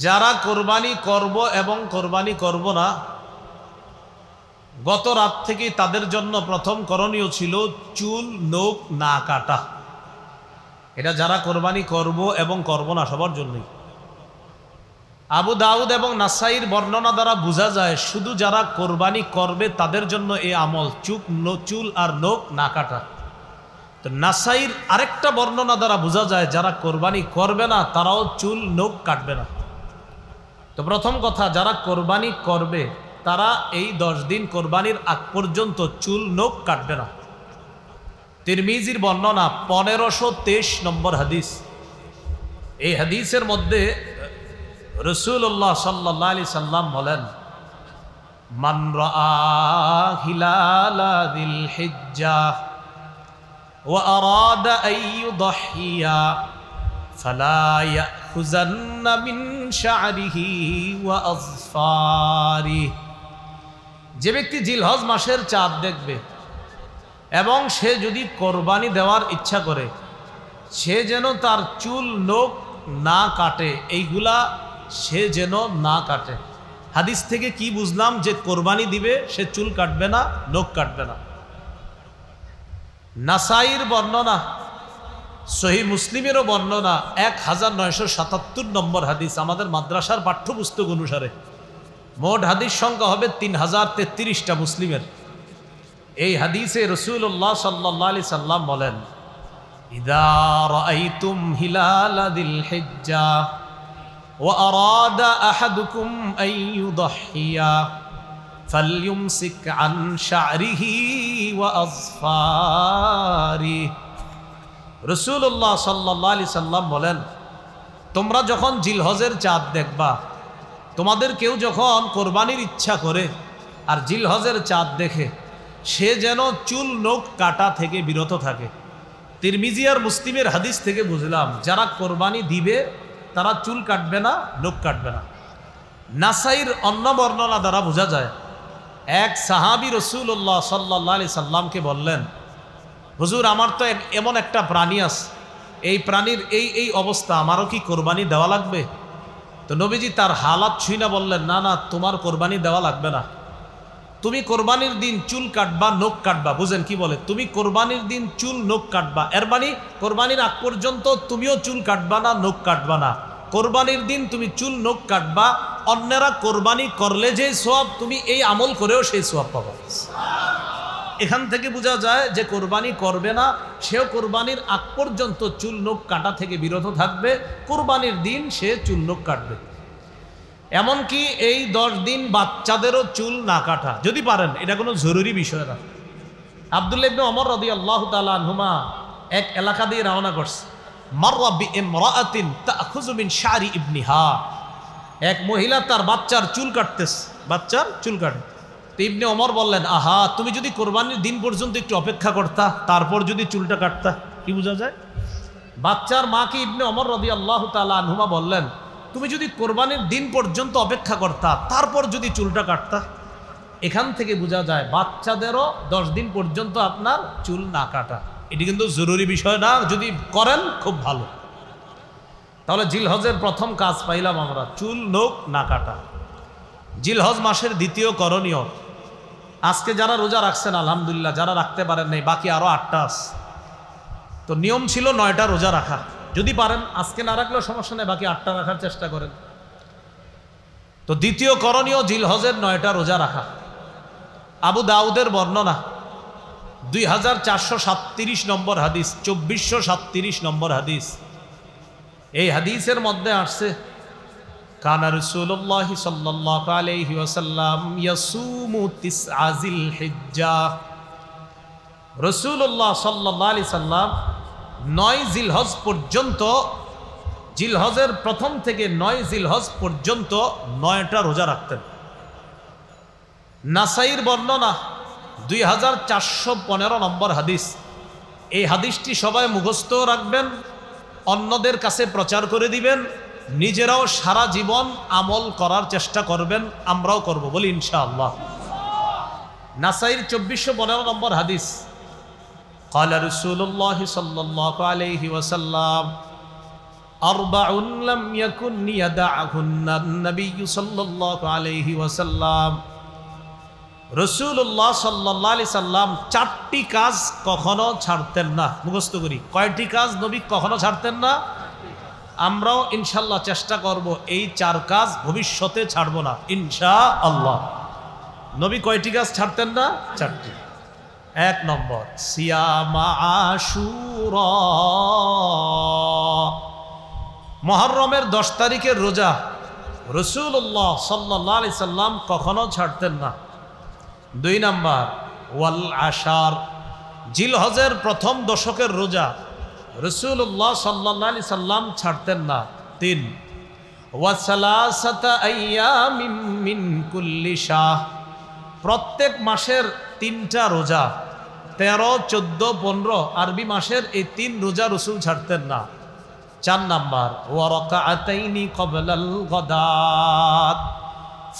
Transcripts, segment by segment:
যারা কোরবানি করব এবং কোরবানি করব না, গত রাত থেকে তাদের জন্য প্রথম করণীয় ছিল চুল নখ না কাটা। এটা যারা কোরবানি করব এবং করব না সবার জন্যই। আবু দাউদ এবং নাসাইর বর্ণনা দ্বারা বোঝা যায় শুধু যারা কোরবানি করবে তাদের জন্য এই আমল চুল আর নখ না কাটা। তো নাসাইর আরেকটা বর্ণনা দ্বারা বোঝা যায় যারা কোরবানি করবে না তারাও চুল নখ কাটবে না। তো প্রথম কথা, যারা কোরবানি করবে তারা এই 10 দিন কোরবানির আগ পর্যন্ত চুল নখ কাটবে না। তিরমিজির বর্ণনা 1523 নম্বর হাদিস। এই হাদিসের মধ্যে রাসূলুল্লাহ সাল্লাল্লাহু আলাইহি সাল্লাম বলেন, মান রাআ হিলালা যিল হিজ্জাহ ওয়া আরাদা আন ইউদহিয়া ফালা ইয়াখুযান্না মিন শা'রিহি ওয়া আযফারিহি। যে ব্যক্তি জিলহজ মাসের চাঁদ দেখবে এবং সে যদি কোরবানি দেওয়ার ইচ্ছা করে, সে যেন তার চুল নখ না কাটে, এইগুলা সে যেন না কাটে। হাদিস থেকে কি বুঝলাম? যে কোরবানি দিবে সে চুল কাটবে না, নখ কাটবে না। নাসাইর বর্ণনা, সহিহ মুসলিমেরও বর্ণনা 1977 নম্বর হাদিস। আমাদের মাদ্রাসার পাঠ্যপুস্তক অনুসারে মোট হাদিস সংখ্যা হবে 3033টা মুসলিমের। এই হাদিসে রাসূলুল্লাহ সাল্লাল্লাহু আলাইহি সাল্লাম বলেন, ইযা রাআইতুম হিলালা যিল হিজ্জাহ ওয়া আরাদা আহাদুকুম আন ইউদহিয়া ফালইউমসিক আন শা'রিহি ওয়া আযফারিহি। রাসূলুল্লাহ সাল্লাল্লাহু আলাইহি সাল্লাম বলেন, তোমরা যখন জিলহজের চাঁদ দেখবা, তোমাদের কেউ যখন কোরবানির ইচ্ছা করে আর জিলহজের চাঁদ দেখে, সে যেন চুল নখ কাটা থেকে বিরত থাকে। তিরমিজি আর মুসলিমের হাদিস থেকে বুঝলাম যারা কোরবানি দিবে তারা চুল কাটবে না, নখ কাটবে না। নাসাইর অন্য বর্ণনা দ্বারা বোঝা যায়, এক সাহাবী রাসূলুল্লাহ সাল্লাল্লাহু আলাইহি সাল্লামকে বললেন, হুজুর আমার তো এমন একটা প্রাণী আছে, এই প্রাণীর এই অবস্থা, আমারও কি কোরবানি দেওয়া লাগবে? তো নবীজি তার হালাত ছুঁই না বললেন, না না, তোমার কোরবানি দেওয়া লাগবে না। তুমি কোরবানির দিন চুল কাটবা, নখ কাটবা। বুঝেন কি বলে? তুমি কোরবানির দিন চুল নখ কাটবা, এর মানে কোরবানির আগ পর্যন্ত তুমিও চুল কাটবা না, নখ কাটবা না। কোরবানির দিন তুমি চুল নখ কাটবা, অন্যেরা কোরবানি করলে যে সওয়াব, তুমি এই আমল করেও সেই সওয়াব পাবা। এখান থেকে বোঝা যায় যে কোরবানি করবে না সেও কোরবানির আগ পর্যন্ত চুল নখ কাটা থেকে বিরত থাকবে, কোরবানির দিন সে চুল নখ কাটবে। এমনকি এই 10 দিন বাচ্চাদেরও চুল না কাটা যদি পারেন, এটা কোনো জরুরি বিষয় না। আব্দুল্লাহ ইবনে ওমর রাদিয়াল্লাহু তাআলা আনহুমা এক এলাকা দিয়ে রওনা করছে। মাররা বিইমরাআতিন তাখুযু মিন শা'রি ইবনিহা। এক মহিলা তার বাচ্চার চুল কাটতেছে, বাচ্চার চুল কাটে। তো ইবনে ওমর বললেন, আহা, তুমি যদি কোরবানির দিন পর্যন্ত একটু অপেক্ষা করতা, তারপর যদি চুলটা কাটতা। কি বোঝা যায়? বাচ্চার মাকে ইবনে ওমর রাদিয়াল্লাহু তাআলা আনহুমা বললেন, তুমি যদি কোরবানির দিন পর্যন্ত অপেক্ষা করতা, তারপর যদি চুলটা কাটতা। এখান থেকে বোঝা যায় বাচ্চাদেরও 10 দিন পর্যন্ত আপনার চুল না কাটা। এটি কিন্তু জরুরি বিষয় না, যদি করেন খুব ভালো। তাহলে জিলহজের প্রথম কাজ পাইলাম আমরা, চুল নখ না কাটা। জিলহজ মাসের দ্বিতীয় করণীয়, আজকে যারা রোজা রাখছেন আলহামদুলিল্লাহ, যারা রাখতে পারেন নাই বাকি আরো 8টা আছে। তো নিয়ম ছিল 9টা রোজা রাখা। যদি পারেন আজকে না রাখলেও সমস্যা নেই, বাকি 8টা রাখার চেষ্টা করেন। তো দ্বিতীয় করণীয় জিলহজের 9টা রোজা রাখা। আবু দাউদের বর্ণনা 2437 নম্বর হাদিস, 2437 নম্বর হাদিস। এই হাদিসের মধ্যে আসছে, কানা রাসূলুল্লাহ সাল্লাল্লাহু আলাইহি ওয়াসাল্লাম ইয়াসুমু তিসআ যিল হিজ্জাহ। রাসূলুল্লাহ সাল্লাল্লাহু আলাইহি সাল্লাম 9 জিলহজ পর্যন্ত, জিলহজের প্রথম থেকে 9 জিলহজ পর্যন্ত 9টা রোজা রাখতেন। নাসাইর বর্ণনা 2415 নম্বর হাদিস। এই হাদিসটি সবাই মুখস্থ রাখবেন, অন্যদের কাছে প্রচার করে দিবেন, নিজেরাও সারা জীবন আমল করার চেষ্টা করবেন। আমরাও করব, বলি ইনশাআল্লাহ। নাসাইর 2415 নম্বর হাদিস। قال رسول الله صلى الله عليه وسلم আরবাউন লাম ইয়াকুন ইয়াদাহুন্না নবী সাল্লাল্লাহু আলাইহি ওয়াসাল্লাম। রাসূলুল্লাহ সাল্লাল্লাহু আলাইহি সাল্লাম চারটি কাজ কখনো ছাড়তেন না। মুখস্থ করি, কয়টি কাজ নবী কখনো ছাড়তেন না? আমরাও ইনশাআল্লাহ চেষ্টা করব এই চার কাজ ভবিষ্যতে ছাড়ব না ইনশাআল্লাহ। নবী কয়টি কাজ ছাড়তেন না? চারটি। এক নম্বর, সিয়ামা আশুরা, মুহররমের 10 তারিখের রোজা রাসূলুল্লাহ সাল্লাল্লাহু আলাইহি সাল্লাম কখনো ছাড়তেন না। 2 নাম্বার, ওয়াল আশার, জিলহজের প্রথম দশকের রোজা রাসূলুল্লাহ সাল্লাল্লাহু আলাইহি সাল্লাম ছাড়তেন না। 3, ওয়া সালাসাতা আইয়ামিন মিন কুল্লি শাহ, প্রত্যেক মাসের 3টা রোজা, 13, 14, 15 আরবি মাসের এই 3 রোজা রাসূল ছাড়তেন না। 4 নাম্বার, ওয়া রাকাআতাইনি ক্বাবলাল গাদাত,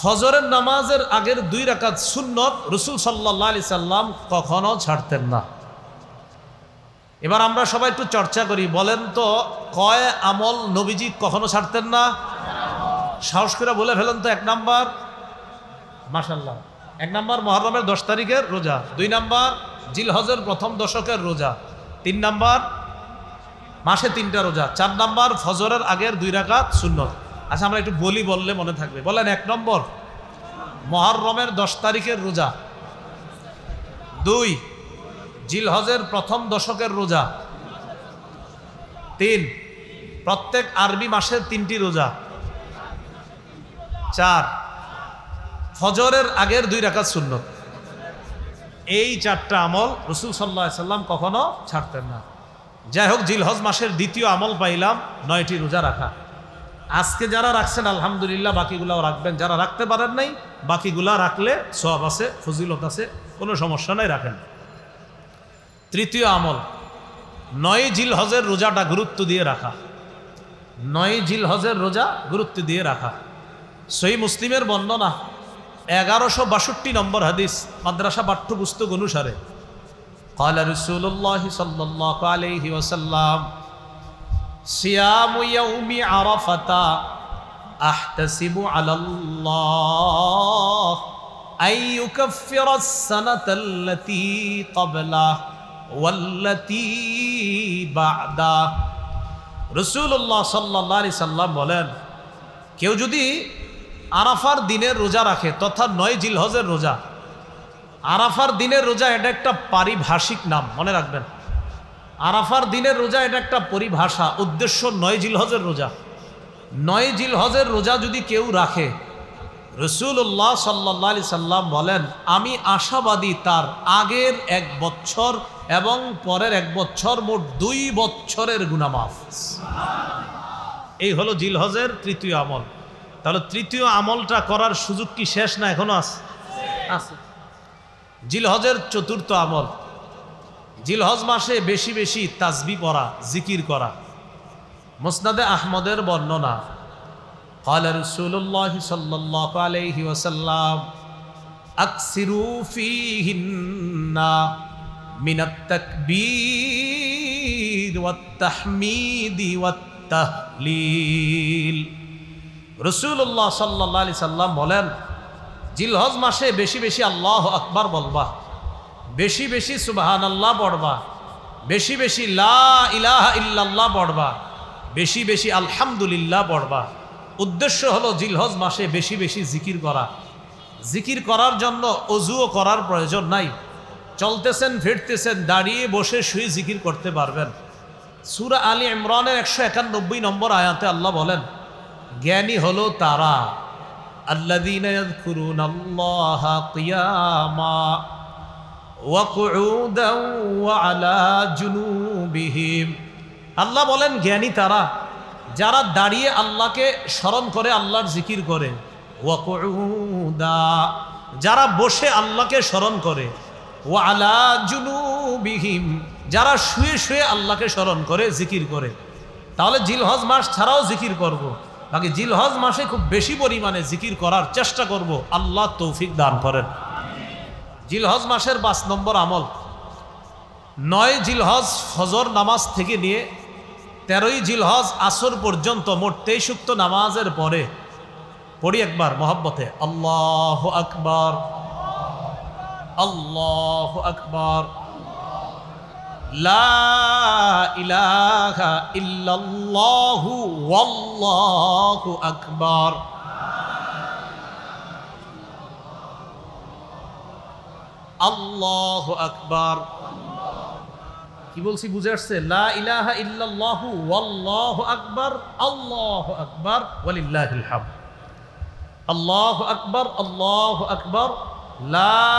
ফজরের নামাজের আগের 2 রাকাত সুন্নত রাসূল সাল্লাল্লাহু আলাইহি সাল্লাম কখনো ছাড়তেন না। এবার আমরা সবাই একটু চর্চা করি, বলেন তো কয় আমল নবীজি কখনো ছাড়তেন না? সাহস করে বলে ফেলেন তো। 1 নাম্বার, মাশাআল্লাহ, 1 নাম্বার মুহররমের 10 তারিখের রোজা, 2 নাম্বার জিলহজের প্রথম দশকের রোজা, 3 নাম্বার মাসে 3টা রোজা, 4 নাম্বার ফজরের আগের 2 রাকাত সুন্নত। আচ্ছা আমরা একটু বলি, বললে মনে থাকবে। বলেন, 1 নম্বর মুহররমের 10 তারিখের রোজা, 2 জিলহজের প্রথম দশকের রোজা, 3 প্রত্যেক আরবি মাসের 3টি রোজা, 4 ফজরের আগের 2 রাকাত সুন্নত। এই 4টা আমল রাসূল সাল্লাল্লাহু আলাইহি সাল্লাম কখনো ছাড়তেন না। যাই হোক, জিলহজ মাসের দ্বিতীয় আমল পাইলাম 9টি রোজা রাখা। আজকে যারা রাখছেন আলহামদুলিল্লাহ, বাকিগুলাও রাখবেন। যারা রাখতে পারেন নাই, বাকিগুলা রাখলে সওয়াব আছে, ফজিলত আছে, কোনো সমস্যা নাই, রাখেন। তৃতীয় আমল, 9 জিলহজের রোজাটা গুরুত্ব দিয়ে রাখা। 9 জিলহজের রোজা গুরুত্ব দিয়ে রাখা। সহিহ মুসলিমের বর্ণনা 1162 নম্বর হাদিস, মাদ্রাসা পাঠ্যপুস্তক অনুসারে, قال رسول الله صلى الله عليه وسلم صيام يوم عرفة أحتسب على الله أن يكفر السنة التي قبله والتي بعده। রাসূলুল্লাহ সাল্লাল্লাহু আলাইহি সাল্লাম বলেন, কেউ যদি আরাফার দিনের রোজা রাখে, তথা 9 জিলহজের রোজা। আরাফার দিনের রোজা এটা একটা পারিভাষিক নাম, মনে রাখবেন। আরাফার দিনের রোজা এটা একটা পরিভাষা, উদ্দেশ্য 9 জিলহজের রোজা। 9 জিলহজের রোজা যদি কেউ রাখে, রাসূলুল্লাহ সাল্লাল্লাহু আলাইহি সাল্লাম বলেন, আমি আশাবাদী তার আগের 1 বছর এবং পরের 1 বছর, মোট 2 বছরের গুনাহ মাফ। এই হলো জিলহজের তৃতীয় আমল। তাহলে তৃতীয় আমলটা করার সুযোগ কি শেষ না এখনো আছে? জিলহজের চতুর্থ আমল, জিলহজ মাসে বেশি বেশি তাসবিহ পড়া, জিকির করা। মুসনাদে আহমদের বর্ণনা, قال رسول الله صلى الله عليه وسلم اكثروا فيهن من التكبير والتحميد والتهليل। রাসূলুল্লাহ সাল্লাল্লাহু আলাইহি সাল্লাম বলেন, জিলহজ মাসে বেশি বেশি আল্লাহু আকবার বলবা, বেশি বেশি সুবহানাল্লাহ পড়বা, বেশি বেশি লা ইলাহা ইল্লাল্লাহ পড়বা, বেশি বেশি আলহামদুলিল্লাহ পড়বা। উদ্দেশ্য হলো জিলহজ মাসে বেশি বেশি জিকির করা। জিকির করার জন্য অজুও করার প্রয়োজন নাই, চলতেছেন, ফিরতেছেন, দাঁড়িয়ে বসে শুয়ে জিকির করতে পারবেন। সূরা আলী ইমরানের 191 নম্বর আয়াতে আল্লাহ বলেন, জ্ঞানী হলো তারা আল্লাযীনা ইয়াযকুরুনাল্লাহা কিয়ামা ওয়া কুউদান ওয়া আলা জুনুবিহিম। আল্লাহ বলেন, জ্ঞানী তারা যারা দাঁড়িয়ে আল্লাহকে স্মরণ করে, আল্লাহর জিকির করে, ওয়া কুউদা, যারা বসে আল্লাহকে স্মরণ করে, ওয়া আলা জুনুবিহিম, যারা শুয়ে শুয়ে আল্লাহকে স্মরণ করে, জিকির করে। তাহলে জিলহজ মাস ছাড়াও জিকির করব, বাকি জিলহজ মাসে খুব বেশি পরিমাণে জিকির করার চেষ্টা করব। আল্লাহ তৌফিক দান করেন। জিলহজ মাসের 5 নম্বর আমল, 9 জিলহজ ফজর নামাজ থেকে নিয়ে 13ই জিলহজ আসর পর্যন্ত মোট 23 উক্ত নামাজের পরে পড়ি একবার মহব্বতে আল্লাহু আকবার, আল্লাহু আকবার, লা ইলাহা ইল্লাল্লাহু ওয়াল্লাহু আকবার। আল্লাহু আকবার। কি বলছি বুঝে আসছে? লা ইলাহা ইল্লাল্লাহু ওয়াল্লাহু আকবার, আল্লাহু আকবার ওয়ালিল্লাহিল হামদ। আল্লাহু আকবার, আল্লাহু আকবার, লা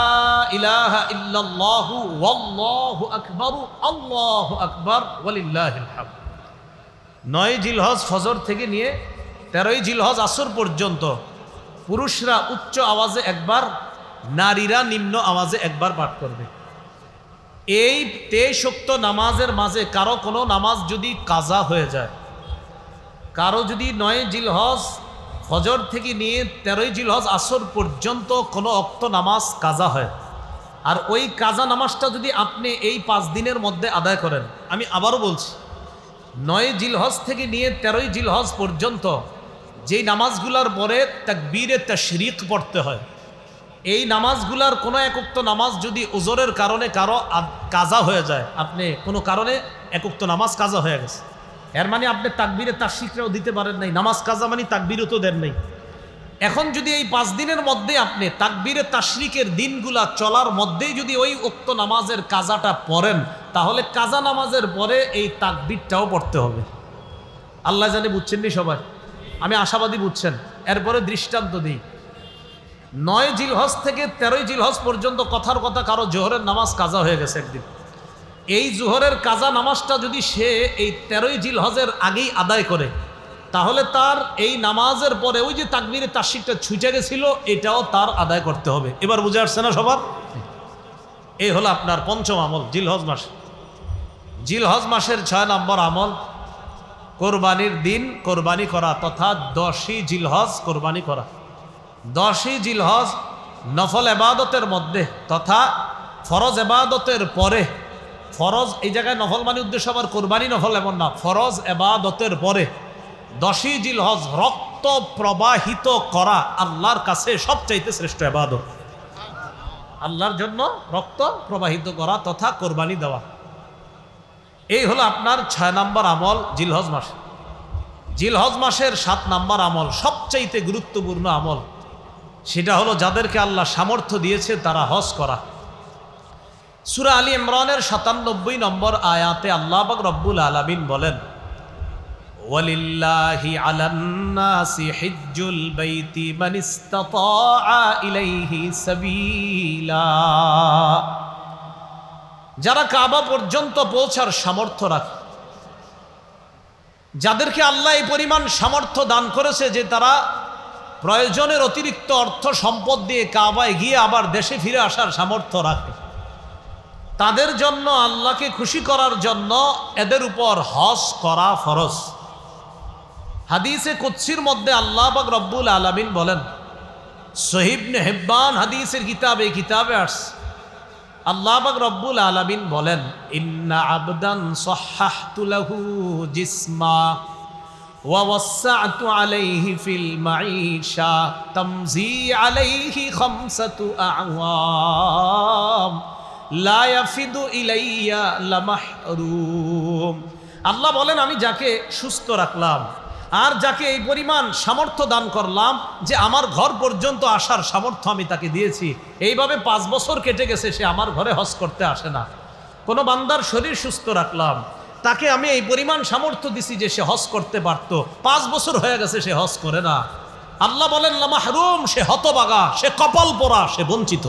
ইলাহা ইল্লাল্লাহু ওয়াল্লাহু আকবার, আল্লাহু আকবার ওয়ালিল্লাহিল হামদ। 9 জিলহজ ফজর থেকে নিয়ে 13ই জিলহজ আসর পর্যন্ত পুরুষরা উচ্চ আওয়াজে একবার, নারীরা নিম্ন আওয়াজে একবার পাঠ করবে। এই 23 উক্ত নামাজের মাঝে কারো কোনো নামাজ যদি কাজা হয়ে যায়, কারো যদি 9 জিলহজ ফজর থেকে নিয়ে 13ই জিলহজ আসর পর্যন্ত কোনো অক্ত নামাজ কাজা হয়, আর ওই কাজা নামাজটা যদি আপনি এই 5 দিনের মধ্যে আদায় করেন, আমি আবারও বলছি 9 জিলহজ থেকে নিয়ে 13ই জিলহজ পর্যন্ত যেই নামাজগুলোর পরে তাকবীরে তাশরিক পড়তে হয়, এই নামাজগুলার কোনো এক উক্ত নামাজ যদি ওজরের কারণে কারো কাজা হয়ে যায়, আপনি কোনো কারণে এক উক্ত নামাজ কাজা হয়ে গেছে, এর মানে আপনি তাকবীরে তাশরিকটাও দিতে পারেন নাই, নামাজ কাজা মানে তাকবীরও তো দেন নাই। এখন যদি এই 5 দিনের মধ্যে আপনি তাকবীরে তাশরিকের দিনগুলা চলার মধ্যেই যদি ওই উক্ত নামাজের কাজাটা পড়েন, তাহলে কাজা নামাজের পরে এই তাকবীরটাও পড়তে হবে। আল্লাহ জানে বুঝছেন নি সবাই? আমি আশাবাদী বুঝছেন। এরপরে দৃষ্টান্ত দিই, 9 জিলহজ থেকে 13ই জিলহজ পর্যন্ত কথার কথা কারো জোহরের নামাজ কাজা হয়ে গেছে একদিন, এই জোহরের কাজা নামাজটা যদি সে এই 13ই জিলহজের আগেই আদায় করে, তাহলে তার এই নামাজের পরে ওই যে তাকবীরে তাশরিকটা ছুটে গেছিল, এটাও তার আদায় করতে হবে। এবার বুঝে আসছে না সবার? এই হলো আপনার পঞ্চম আমল জিলহজ মাস। জিলহজ মাসের 6 নম্বর আমল কোরবানির দিন কোরবানি করা, তথা 10ই জিলহজ কোরবানি করা। 10ই জিলহজ নফল এবাদতের মধ্যে তথা ফরজ এবাদতের পরে, ফরজ এই জায়গায় নফল মানে উদ্দেশ্য আবার কোরবানি নফল এমন না, ফরজ এবাদতের পরে 10ই জিলহজ রক্ত প্রবাহিত করা আল্লাহর কাছে সবচাইতে শ্রেষ্ঠ এবাদত। আল্লাহর জন্য রক্ত প্রবাহিত করা তথা কোরবানি দেওয়া, এই হলো আপনার 6 নম্বর আমল জিলহজ মাস। জিলহজ মাসের 7 নম্বর আমল সবচাইতে গুরুত্বপূর্ণ আমল, সেটা হলো যাদেরকে আল্লাহ সামর্থ্য দিয়েছে তারা হজ করা। সূরা আলী ইমরানের 97 নম্বর আয়াতে আল্লাহ পাক রব্বুল আলামিন বলেন, ওয়ালিল্লাহি আলান নাসি হিজ্জুল বাইতি মান ইসতাতা ইলাইহি সাবিলা। যারা কাবা পর্যন্ত পৌঁছার সামর্থ্য রাখে, যাদেরকে আল্লাহ এই পরিমাণ সামর্থ্য দান করেছে যে তারা প্রয়োজনের অতিরিক্ত অর্থ সম্পদ দিয়ে কাবায় গিয়ে আবার দেশে ফিরে আসার সামর্থ্য রাখে, তাদের জন্য আল্লাহকে খুশি করার জন্য এদের উপর হজ করা ফরজ। হাদিসে কুদসির মধ্যে আল্লাহ পাক রব্বুল আলামিন বলেন, সহিহ ইবনে হিব্বান হাদিসের কিতাবে আসছে, আল্লাহ পাক রব্বুল আলামিন বলেন, ইন্না আবদান সাহহাহতু লাহু জিসমা ওয়া ওয়াসসা'তু আলাইহি ফিল মাঈশা তামজি আলাইহি খামসাতু আ'ওয়াম লা ইয়াফিদু ইলাইয়া লামাহরুম। আল্লাহ বলেন, আমি যাকে সুস্থ রাখলাম আর যাকে এই পরিমাণ সামর্থ্য দান করলাম যে আমার ঘর পর্যন্ত আসার সামর্থ্য আমি তাকে দিয়েছি, এইভাবে 5 বছর কেটে গেছে সে আমার ঘরে হজ করতে আসে না। কোনো বান্দার শরীর সুস্থ রাখলাম, তাকে আমি এই পরিমাণ সামর্থ্য দিছি যে সে হজ করতে পারত, 5 বছর হয়ে গেছে সে হজ করে না। আল্লাহ বলেন লামাহরুম, সে হতবাগা, সে কপাল পোড়া, সে বঞ্চিত।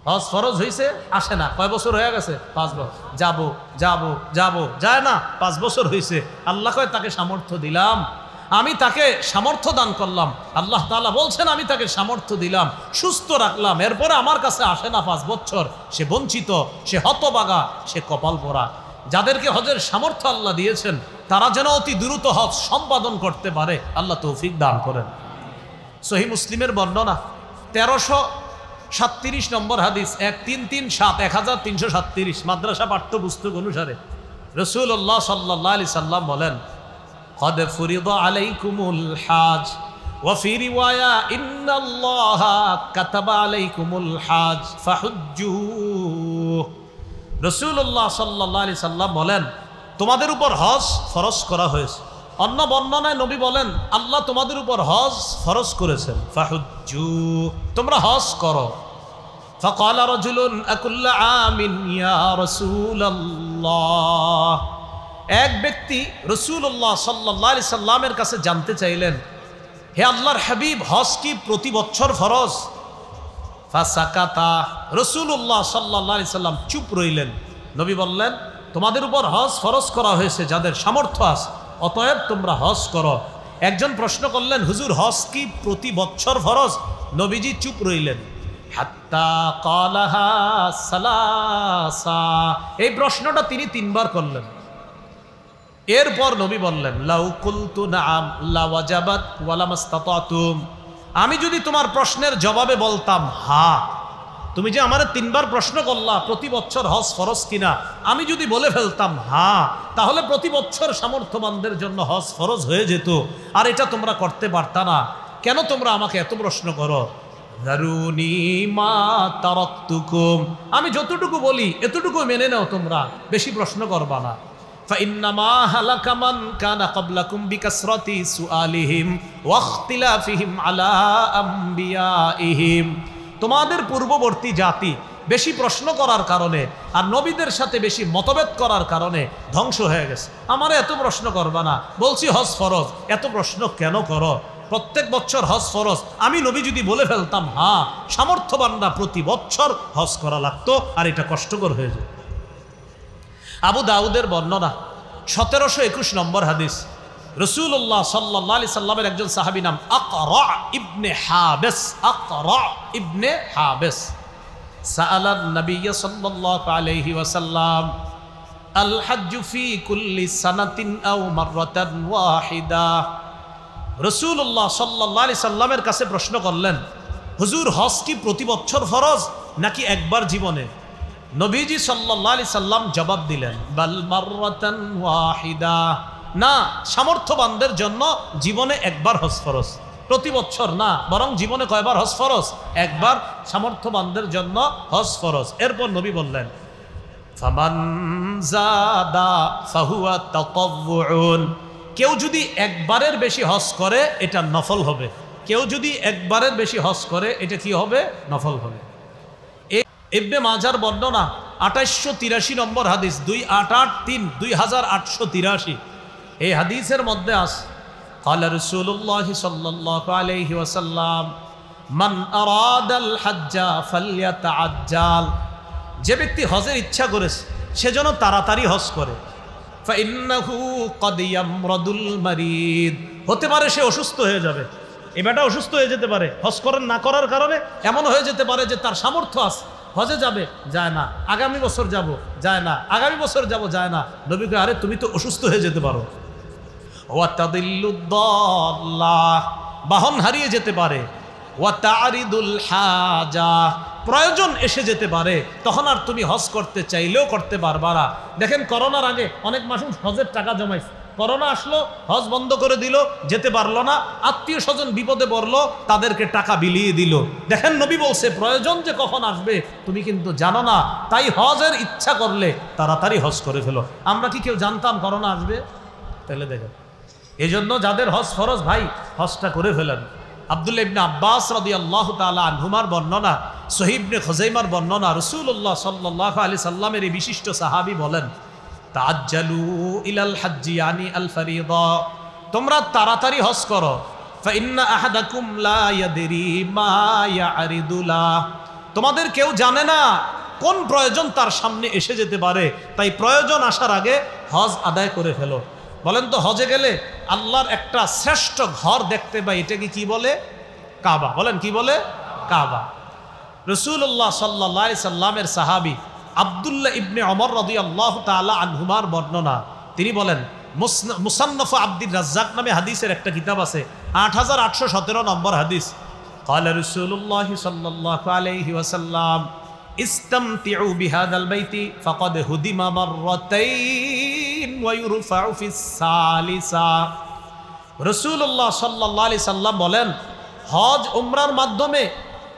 হজ ফরজ হয়েছে, আসে না, কয় বছর হয়ে গেছে? 5 বছর। যাবো যায় না, 5 বছর হয়েছে। আল্লাহ কয় তাকে সামর্থ্য দিলাম, আমি তাকে সামর্থ্য দান করলাম। আল্লাহ তাআলা বলছেন আমি তাকে সামর্থ্য দিলাম, সুস্থ রাখলাম, এরপরে আমার কাছে আসে না 5 বছর, সে বঞ্চিত, সে হতবাগা, সে কপাল পোড়া। যাদেরকে হজের সামর্থ্য আল্লাহ দিয়েছেন তারা যেন অতি দ্রুত হজ সম্পাদন করতে পারে, আল্লাহ তৌফিক দান করেন। সহিহ মুসলিমের বর্ণনা 1337 নম্বর হাদিস, 1337 1337 মাদ্রাসা পাঠ্যপুস্তক অনুসারে রাসূলুল্লাহ সাল্লাল্লাহু আলাইহি সাল্লাম বলেন, قد فرض عليكم الحاج وفي رواية إن الله كتب عليكم الحاج فحجوه। রাসূলুল্লাহ সাল্লাল্লাহু আলাইহি সাল্লাম বলেন, তোমাদের উপর হজ ফরজ করা হয়েছে। অন্য বর্ণনায় নবী বলেন, আল্লাহ তোমাদের উপর হজ ফরজ করেছেন। ফাহুজ্জু, তোমরা হজ করো। فقال رجل أكل عام يا رسول الله। এক ব্যক্তি রাসূলুল্লাহ সাল্লাল্লাহু আলাইহি সাল্লামের কাছে জানতে চাইলেন, হে আল্লাহর হাবিব, হজ কি প্রতি বছর ফরজ? ফাসাকাতা, রাসূলুল্লাহ সাল্লাল্লাহু আলাইহি সাল্লাম চুপ রইলেন। নবী বললেন, তোমাদের উপর হজ ফরজ করা হয়েছে যাদের সামর্থ্য আছে, অতএব তোমরা হজ করো। একজন প্রশ্ন করলেন, হুজুর হজ কি প্রতি বছর ফরজ? নবীজি চুপ রইলেন। হাত্তা ক্বালাহা সালাসা, এই প্রশ্নটা তিনি 3 বার করলেন। এরপর নবী বললেন, লাউ কুলতু নাআম লাওয়াজাবাত ওয়ালামাস্তাতাতুম, আমি যদি তোমার প্রশ্নের জবাবে বলতাম হ্যাঁ, তুমি যে আমারে 3 বার প্রশ্ন করলা প্রতি বছর হজ ফরজ কিনা, আমি যদি বলে ফেলতাম হ্যাঁ, তাহলে প্রতি বছর সামর্থ্যবানদের জন্য হজ ফরজ হয়ে যেত, আর এটা তোমরা করতে পারতা না। কেন তোমরা আমাকে এত প্রশ্ন করো? যারুনি মা তারাকতুকুম, আমি যতটুকু বলি এতটুকু মেনে নাও, তোমরা বেশি প্রশ্ন করবা না। فإنما هلك من كان قبلكم بكثرة سؤالهم واختلافهم على أنبيائهم। তোমাদের পূর্ববর্তী জাতি বেশি প্রশ্ন করার কারণে আর নবীদের সাথে বেশি মতভেদ করার কারণে ধ্বংস হয়ে গেছে। আমারে এত প্রশ্ন করবা না, বলছি হজ ফরজ, এত প্রশ্ন কেন করো? প্রত্যেক বছর হজ ফরজ, আমি নবী যদি বলে ফেলতাম হ্যাঁ, সামর্থ্যবানরা প্রতি বছর হজ করা লাগতো, আর এটা কষ্টকর হয়ে যেত। আবু দাউদের বর্ণনা 1721 নম্বর হাদিস। রাসূলুল্লাহ সাল্লাল্লাহু আলাইহি সাল্লামের একজন সাহাবী নাম আকরা ইবনে হাবিস, আকরা ইবনে হাবিস সাআলা নবী সাল্লাল্লাহু আলাইহি ওয়াসাল্লাম আল হজ্জু ফি কুল্লি সানাতিন আও মাররাতান ওয়াহিদা। রাসূলুল্লাহ সাল্লাল্লাহু আলাইহি সাল্লামের কাছে প্রশ্ন করলেন, হুজুর হজ কি প্রতি বছর ফরজ নাকি একবার জীবনে? নবীজি সাল্লাল্লাহু আলাইহি সাল্লাম জবাব দিলেন, বাল মাররাতান ওয়াহিদা, না, সামর্থ্যবানদের জন্য জীবনে একবার হজ ফরজ, প্রতি বছর না, বরং জীবনে কয়বার হজ ফরজ? একবার, সামর্থ্যবানদের জন্য হজ ফরজ। এরপর নবী বললেন, ফামান যাদা ফাহুয়া তাতাওউন, কেউ যদি একবারের বেশি হজ করে এটা নফল হবে। কেউ যদি একবারের বেশি হজ করে এটা কি হবে? নফল হবে। ইবনে মাজার বর্ণনা 2883 নম্বর হাদিস, 2883 এই হাদিসের মধ্যে আছে, قال رسول الله صلى الله عليه وسلم من أراد الحج فليتعجل, যে ব্যক্তি হজের ইচ্ছা করেছে সে যেন তাড়াতাড়ি হজ করে। فإنه قد يمرض المريض, হতে পারে সে অসুস্থ হয়ে যাবে, এই বেটা অসুস্থ হয়ে যেতে পারে হজ করেন না করার কারণে, এমন হয়ে যেতে পারে যে তার সামর্থ্য আছে, হজে যাবে, যায় না, আগামী বছর যাব, যায় না, আগামী বছর যাব, যায় না। নবী কয়, আরে তুমি তো অসুস্থ হয়ে যেতে পারো। ওয়া তাদিল্লুদ্দাল্লাহ, বাহন হারিয়ে যেতে পারে। ওয়া তারিদুল হাজা, প্রয়োজন এসে যেতে পারে, তখন আর তুমি হজ করতে চাইলেও করতে পারবা না। দেখেন করোনার আগে অনেক মানুষ হজের টাকা জমাইছে, করোনা আসলো, হজ বন্ধ করে দিল, যেতে পারলো না, আত্মীয় স্বজন বিপদে পড়লো, তাদেরকে টাকা বিলিয়ে দিল। দেখেন নবী বলছে প্রয়োজন যে কখন আসবে তুমি কিন্তু জানো না, তাই হজের ইচ্ছা করলে তাড়াতাড়ি হজ করে ফেলো। আমরা কি কেউ জানতাম করোনা আসবে? তাহলে দেখেন, এই জন্য যাদের হজ ফরজ ভাই, হজটা করে ফেলেন। আব্দুল্লাহ ইবনে আব্বাস রাদিয়াল্লাহু তাআলা আনহুমার বর্ণনা, সহিহ ইবনে খুজাইমার বর্ণনা, রাসূলুল্লাহ সাল্লাল্লাহু আলাইহি সাল্লামের এই বিশিষ্ট সাহাবী বলেন, তাআজ্জালু ইলাল হজ্জি ইয়ানি আল ফরিদা, তোমরা তাড়াতাড়ি হজ করো। ফাইন্না আহাদাকুম লা ইয়াদরি মা ইয়ারিদু লা, তোমাদের কেউ জানে না কোন প্রয়োজন তার সামনে এসে যেতে পারে, তাই প্রয়োজন আসার আগে হজ আদায় করে ফেলো। বলেন তো, হজে গেলে আল্লাহর একটা শ্রেষ্ঠ ঘর দেখতে পাই, এটাকে কি বলে? কাবা। বলেন কি বলে? কাবা। রাসূলুল্লাহ সাল্লাল্লাহু আলাইহি সাল্লামের সাহাবী আব্দুল্লাহ ইবনে ওমর রাদিয়াল্লাহু তাআলা আনহুমার বর্ণনা, তিনি বলেন, মুসান্নাফ আব্দুর রাজ্জাক নামে হাদিসের একটা কিতাব আছে, 8817 নম্বর হাদিস। قال رسول الله صلى الله عليه وسلم ইস্তামতিউ বিহাদাল বাইতি ফাকাদ হুদিমা মাররাতাইন ওয়া ইউরফাউ ফিস সালিসা। রাসূলুল্লাহ সাল্লাল্লাহু আলাইহি সাল্লাম বলেন, হজ উমরার মাধ্যমে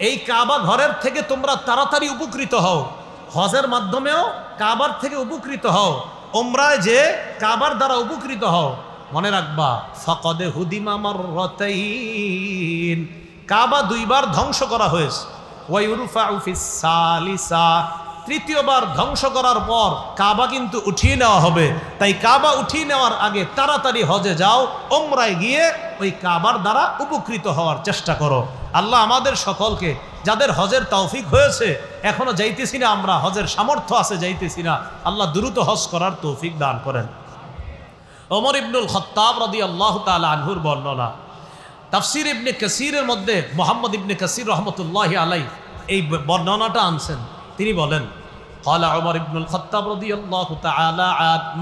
এই কাবা ঘরের থেকে তোমরা তাড়াতাড়ি উপকৃত হও। হজের মাধ্যমেও কাবার থেকে উপকৃত হও, উমরায় যে কাবার দ্বারা উপকৃত হও। মনে রাখবা, ফাকাদ হুদিমা মাররাতাইন, কাবা দুইবার ধ্বংস করা হয়েছে। ওয়া ইউরফাউ ফিস সালিসা, তৃতীয়বার ধ্বংস করার পর কাবা কিন্তু উঠিয়ে নেওয়া হবে। তাই কাবা উঠিয়ে নেওয়ার আগে তাড়াতাড়ি হজে যাও, উমরায় গিয়ে ওই কাবার দ্বারা উপকৃত হওয়ার চেষ্টা করো। আল্লাহ আমাদের সকলকে, যাদের হজের তৌফিক হয়েছে এখনো যাইতেছি না, আমরা হজের সামর্থ্য আছে যাইতেছি না, আল্লাহ দ্রুত হজ করার তৌফিক দান করেন। ওমর ইবনুল খাত্তাব রাদিয়াল্লাহু তাআলা আনহুর বর্ণনা, তাফসির ইবনে কাসিরের মধ্যে মুহাম্মদ ইবনে কাসির রাহমাতুল্লাহি আলাইহি এই বর্ণনাটা আনছেন। তিনি বলেন, ক্বালা ওমর ইবনুল খাত্তাব রাদিয়াল্লাহু তাআলা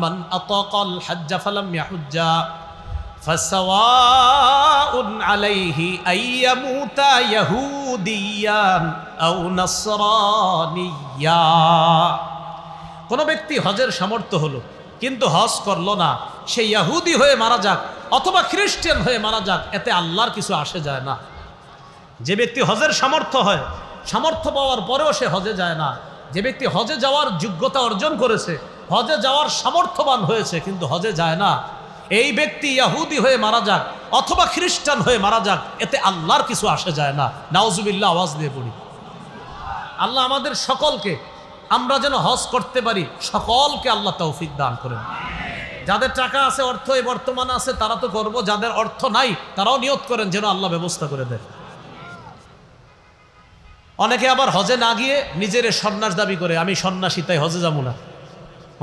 মান আতাকাল হজ্জ ফালাম ইয়াহুজ্জা ফাসাওয়াউন আলাইহি আইয়ামুতা ইয়াহুদিয়ান আও নাসরানিয়া। কোন ব্যক্তি হজের সামর্থ্য হলো কিন্তু হজ করলো না, সে ইহুদি হয়ে মারা যাক অথবা খ্রিস্টান হয়ে মারা যাক, এতে আল্লাহর কিছু আসে যায় না। যে ব্যক্তি হজের সামর্থ্য হয়, সামর্থ্য পাওয়ার পরেও সে হজে যায় না, যে ব্যক্তি হজে যাওয়ার যোগ্যতা অর্জন করেছে, হজে যাওয়ার সামর্থ্যবান হয়েছে কিন্তু হজে যায় না, এই ব্যক্তি ইহুদি হয়ে মারা যাক অথবা খ্রিস্টান হয়ে মারা যাক, এতে আল্লাহর কিছু আসে যায় না। নাউজুবিল্লাহ, আওয়াজ দিয়ে পড়ি। আল্লাহ আমাদের সকলকে, আমরা যেন হজ করতে পারি, সকলকে আল্লাহ তৌফিক দান করেন। যাদের টাকা আছে, অর্থ এই বর্তমানে আছে, তারা তো করবো, যাদের অর্থ নাই তারাও নিয়ত করেন যেন আল্লাহ ব্যবস্থা করে দেয়। অনেকে আবার হজে না গিয়ে নিজের সন্ন্যাস দাবি করে, আমি সন্ন্যাসী তাই হজে যাবো না।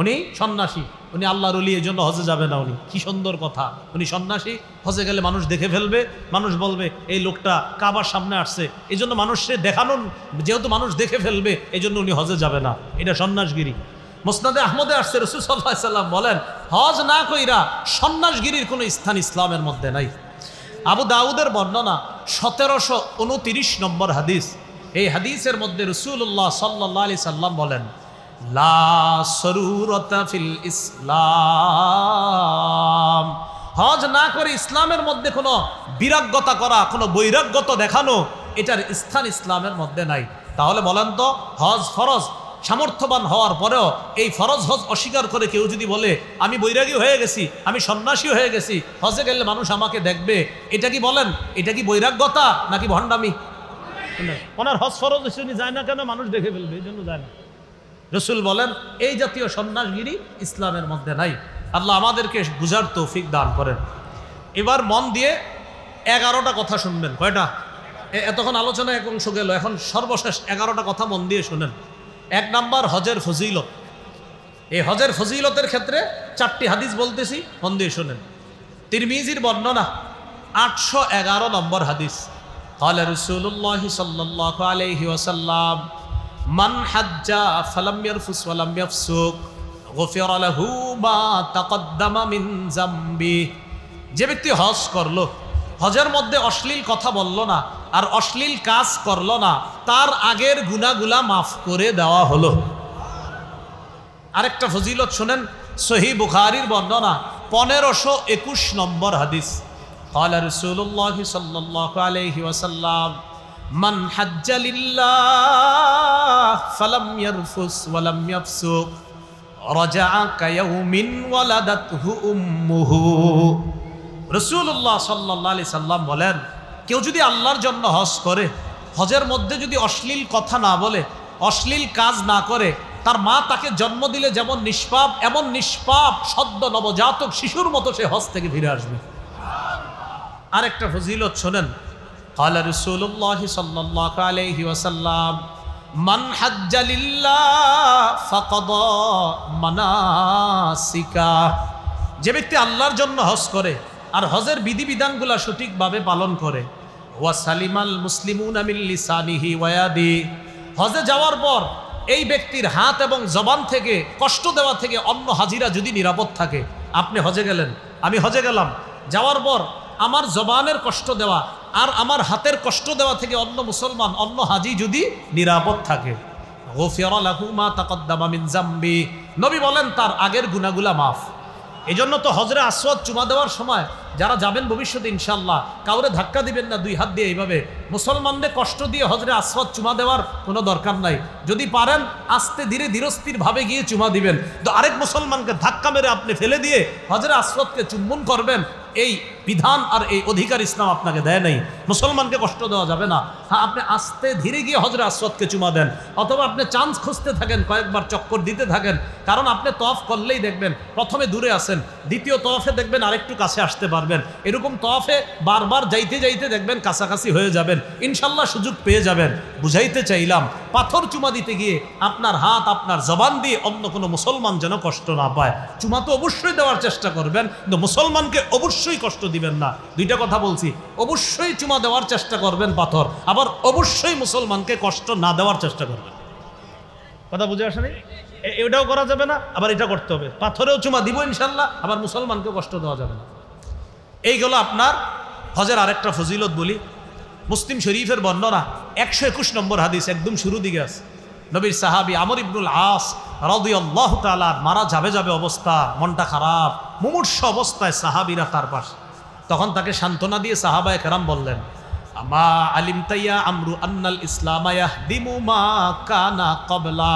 উনি সন্ন্যাসী, উনি আল্লাহর ওলি, এই জন্য হজে যাবে না। উনি কি সুন্দর কথা, উনি সন্ন্যাসী, হজে গেলে মানুষ দেখে ফেলবে, মানুষ বলবে এই লোকটা কাবার সামনে আসছে, এই জন্য মানুষকে দেখানো, যেহেতু মানুষ দেখে ফেলবে এই জন্য উনি হজে যাবে না, এটা সন্ন্যাসগিরি। মুসনাদে আহমদে আসছে, রাসূল সাল্লাল্লাহু আলাইহি সাল্লাম বলেন, হজ না কইরা সন্ন্যাসগিরির কোনো স্থান ইসলামের মধ্যে নাই। আবু দাউদের বর্ণনা 1729 নম্বর হাদিস। এই হাদিসের মধ্যে রাসূলুল্লাহ সাল্লাল্লাহু আলাইহি সাল্লাম বলেন, লা সরুরতা ফিল ইসলাম, হজ না করে ইসলামের মধ্যে কোনো বিরাগ্যতা করা, কোনো বৈরাগ্যতা দেখানো, এটার স্থান ইসলামের মধ্যে নাই। তাহলে বলেন তো, হজ ফরজ, সামর্থ্যবান হওয়ার পরেও এই ফরজ হজ অস্বীকার করে কেউ যদি বলে আমি বৈরাগী হয়ে গেছি, আমি সন্ন্যাসী হয়ে গেছি, হজে গেলে মানুষ আমাকে দেখবে, এটা কি বলেন, এটা কি বৈরাগ্যতা নাকি ভণ্ডামি? ওনার হজ ফরজ উনি যায় না কেন? মানুষ দেখে ফেলবে, এই জন্য যায় না। রাসূল বলেন, এই জাতীয় সন্ন্যাসগিরি ইসলামের মধ্যে নাই। আল্লাহ আমাদেরকে বুঝার তৌফিক দান করেন। এবার মন দিয়ে 11টা কথা শুনবেন। কয়টা? এতক্ষণ আলোচনা এক অংশ গেল, এখন সর্বশেষ 11টা কথা মন দিয়ে শুনেন। 1 নাম্বার, হজের ফজিলত। এই হজের ফজিলতের ক্ষেত্রে 4টি হাদিস বলতেছি, মন দিয়ে শুনেন। তিরমিজির বর্ণনা 811 নম্বর হাদিস। ক্বালা রাসূলুল্লাহ সাল্লাল্লাহু আলাইহি ওয়াসাল্লাম, মান হাজ্জা ফালাম ইয়ারফুস ওয়ালাম ইয়াফসুক গুফিরা লাহু মা তাকদ্দামা মিন যামবি। যে ব্যক্তি হজ করলো, হজের মধ্যে অশ্লীল কথা বলল না আর অশ্লীল কাজ করল না, তার আগের গুনাহগুলা মাফ করে দেওয়া হলো। আরেকটা ফজিলত শুনেন, সহিহ বুখারীর বর্ণনা 1521 নম্বর হাদিস। ক্বালা রাসূলুল্লাহ সাল্লাল্লাহু আলাইহি ওয়াসাল্লাম, মান হাজ্জা লিল্লাহ ফালাম ইয়ারফুস ওয়ালাম ইয়াফসুক রাজাআ কায়াউমিন ওয়ালাদাতহু উম্মুহু। রাসূলুল্লাহ সাল্লাল্লাহু আলাইহি সাল্লাম বলেন, কেউ যদি আল্লাহর জন্য হজ করে, হজের মধ্যে যদি অশ্লীল কথা না বলে, অশ্লীল কাজ না করে, তার মা তাকে জন্ম দিলে যেমন নিষ্পাপ, এমন নিষ্পাপ সদ্য নবজাতক শিশুর মতো সে হজ থেকে ফিরে আসবে। আরেকটা ফজিলত শোনেন, ক্বালা রাসূলুল্লাহ সাল্লাল্লাহু আলাইহি ওয়াসাল্লাম, মান হাজ্জা লিল্লাহ ফাকাদা মানাসিকা। যে ব্যক্তি আল্লাহর জন্য হজ করে আর হজের বিধিবিধানগুলো সঠিকভাবে পালন করে, ওয়া সালিমাল মুসলিমুনা মিন লিসানিহি ওয়া ইয়াদি, হজে যাওয়ার পর এই ব্যক্তির হাত এবং জবান থেকে কষ্ট দেওয়া থেকে অন্য হাজিরা যদি নিরাপদ থাকে। আপনি হজে গেলেন, আমি হজে গেলাম, যাওয়ার পর আমার জবানের কষ্ট দেওয়া আর আমার হাতের কষ্ট দেওয়া থেকে অন্য মুসলমান, অন্য হাজি যদি নিরাপদ থাকে, গুফিরা লাহু মা তাকদ্দামা মিন যামবি, নবী বলেন তার আগের গুনাহগুলো মাফ। এজন্য তো হজরে আসওয়াদ চুমা দেওয়ার সময় যারা যাবেন ভবিষ্যতে ইনশাআল্লাহ কাউরে ধাক্কা দিবেন না দুই হাত দিয়ে এইভাবে। মুসলমানদের কষ্ট দিয়ে হজরে আসওয়াদ চুমা দেওয়ার কোনো দরকার নাই। যদি পারেন আস্তে ধীরে ধীরস্থির ভাবে গিয়ে চুমা দিবেন। তো আরেক মুসলমানকে ধাক্কা মেরে আপনি ফেলে দিয়ে হজরে আসওয়াদকে চুম্বন করবেন, এই বিধান আর এই অধিকার ইসলাম আপনাকে দেয় নাই। মুসলমানকে কষ্ট দেওয়া যাবে না। হ্যাঁ, আপনি আস্তে ধীরে গিয়ে হজরে আসওয়াদকে চুমা দেন, অথবা আপনি চান্স খুঁজতে থাকেন, কয়েকবার চক্কর দিতে থাকেন। কারণ আপনি তওয়াফ করলেই দেখবেন প্রথমে দূরে আছেন, দ্বিতীয় তওয়াফে দেখবেন আরেকটু কাছে আসতে পারবেন, এরকম তওয়াফে বারবার যাইতে যাইতে দেখবেন কাছাকাছি হয়ে যাবেন, ইনশাল্লাহ সুযোগ পেয়ে যাবেন। বুঝাইতে চাইলাম পাথর চুমা দিতে গিয়ে আপনার হাত আপনার জবান দিয়ে অন্য কোনো মুসলমান যেন কষ্ট না পায়। চুমা তো অবশ্যই দেওয়ার চেষ্টা করবেন, কিন্তু মুসলমানকে অবশ্যই কষ্ট দিবেন না। দুইটা কথা বলছি, অবশ্যই চুমা দেওয়ার চেষ্টা করবেন পাথর, আবার অবশ্যই মুসলমানকে কষ্ট না দেওয়ার চেষ্টা করবেন। কথা বুঝে আসেনি? এটাও করা যাবে না, আবার এটা করতে হবে। পাথরেও চুমা দিব ইনশাল্লাহ, আবার মুসলমানকে কষ্ট দেওয়া যাবে না। এইগুলো আপনার হজের আরেকটা ফজিলত বলি। মুসলিম শরীফের বর্ণনা 121 নম্বর হাদিস, একদম শুরু দিকে আছে। নবীর সাহাবী আমর ইবনুল আস রাদিয়াল্লাহু তাআলা মারা যাবে অবস্থা, মনটা খারাপ, মুমূর্ষ অবস্থায় সাহাবীরা তার পাশে। তখন তাকে সান্ত্বনা দিয়ে সাহাবায়ে কেরাম বললেন, আমা আলিমতা ইয়া আমরু আন্নাল ইসলামা ইয়াহদিমু মা কানা ক্বাবলা।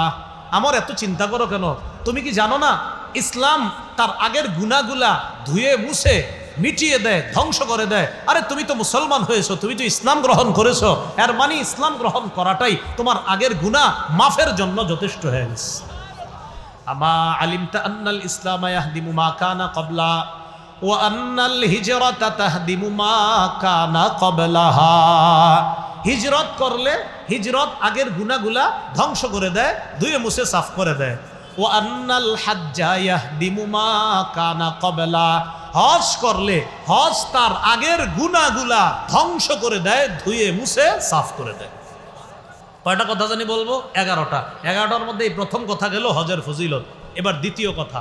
আমার এত চিন্তা করো কেন? তুমি কি জানো না ইসলাম তার আগের গুনাহগুলা ধুয়ে মুছে মিটিয়ে দেয়, ধ্বংস করে দেয়। আরে তুমি তো মুসলমান হয়েছো, তুমি তো ইসলাম গ্রহণ করেছো, এর মানে ইসলাম গ্রহণ করাটাই তোমার আগের গুনাহ মাফের জন্য যথেষ্ট হয়ে গেছে। আমা আলিমতা আন্নাল ইসলামা ইয়াহদিমু মা কানা ক্বাবলা ওয়া আন্নাল হিজরাতা তাহদিমু মা কানা ক্বাবলাহা। হিজরত করলে হিজরত আগের গুনাহগুলা ধ্বংস করে দেয়, ধুয়ে মুছে সাফ করে দেয়। ওয়া আন্নাল হাজ্জা ইয়াহদিমু মা কানা ক্বাবলা। হজ করলে হজ তার আগের গুনাহগুলা ধ্বংস করে দেয়, ধুয়ে মুছে সাফ করে দেয়। কয়টা কথা জানি বলবো? 11টা। 11টার মধ্যে এই প্রথম কথা গেল হজের ফজিলত। এবার দ্বিতীয় কথা,